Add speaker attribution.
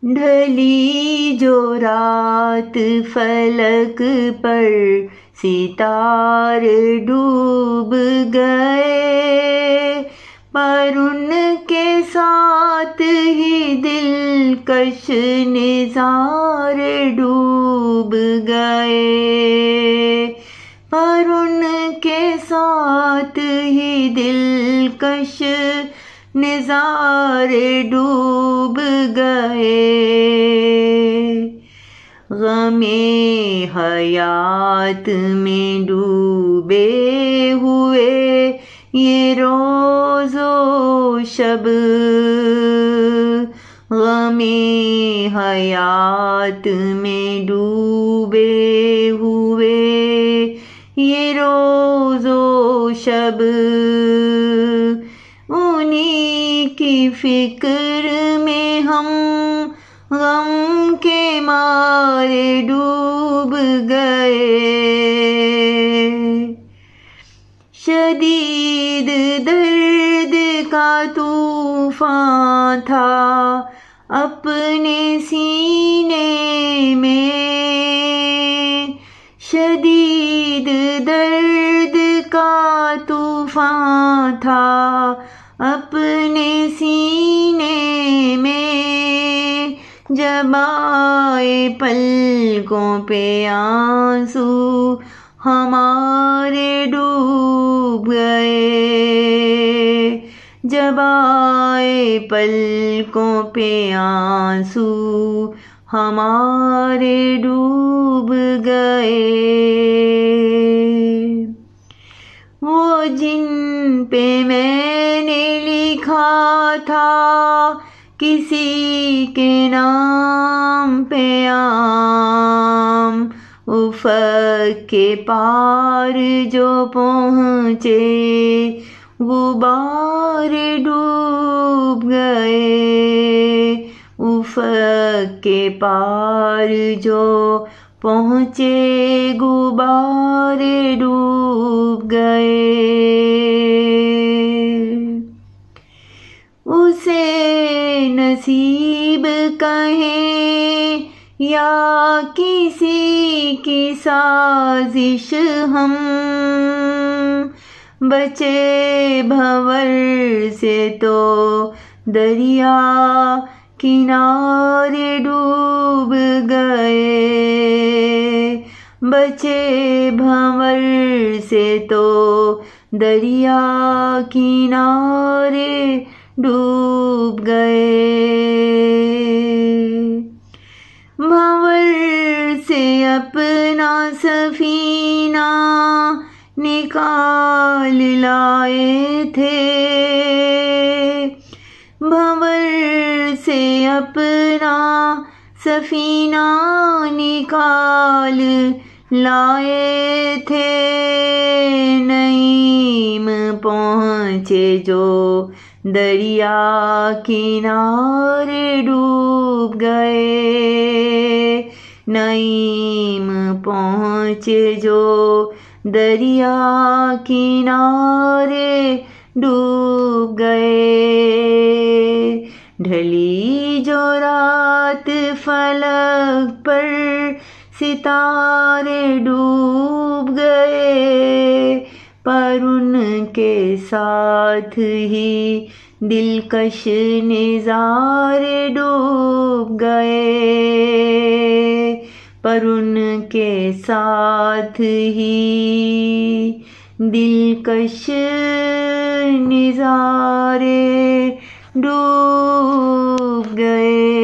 Speaker 1: ढली जो रात फलक पर सितारे डूब गए, पर उनके साथ ही दिलकश नज़ारे डूब गए, पर उनके साथ ही दिलकश नज़ारे डूब गए। ग़मे हयात में डूबे हुए ये रोज़ो शब, ग़मे हयात में डूबे हुए ये रोज़ो शब, उन्हीं की फिक्र में हम गम के मारे डूब गए। शदीद दर्द का तूफ़ान था अपने सीने में, शदीद दर्द का तूफ़ान था अपने सीने में, जब आए पलकों पे आंसू हमारे डूब गए, जब आए पलकों पे आंसू हमारे डूब गए। वो जिन पे मैंने लिखा था किसी के नाम पे आम, उफ़क़ के पार जो पहुँचे गुबार डूब गए, उफ़क़ के पार जो पहुँचे गुबार डूब गए। उसे नसीब कहें या किसी की साजिश, हम बचे भंवर से तो दरिया किनारे डूब गए, बचे भंवर से तो दरिया किनारे डूब गए। भंवर से अपना सफीना निकाल लाए थे, भंवर से अपना सफीना निकाल लाए थे, नईम पहुँचे जो दरिया किनारे डूब गए, नईम पहुँचे जो दरिया किनारे डूब गए। ढली जो रात फलक पर सितारे डूब गए, पर उनके साथ ही दिलकश नज़ारे डूब गए, पर उनके साथ ही दिलकश नज़ारे डूब गए।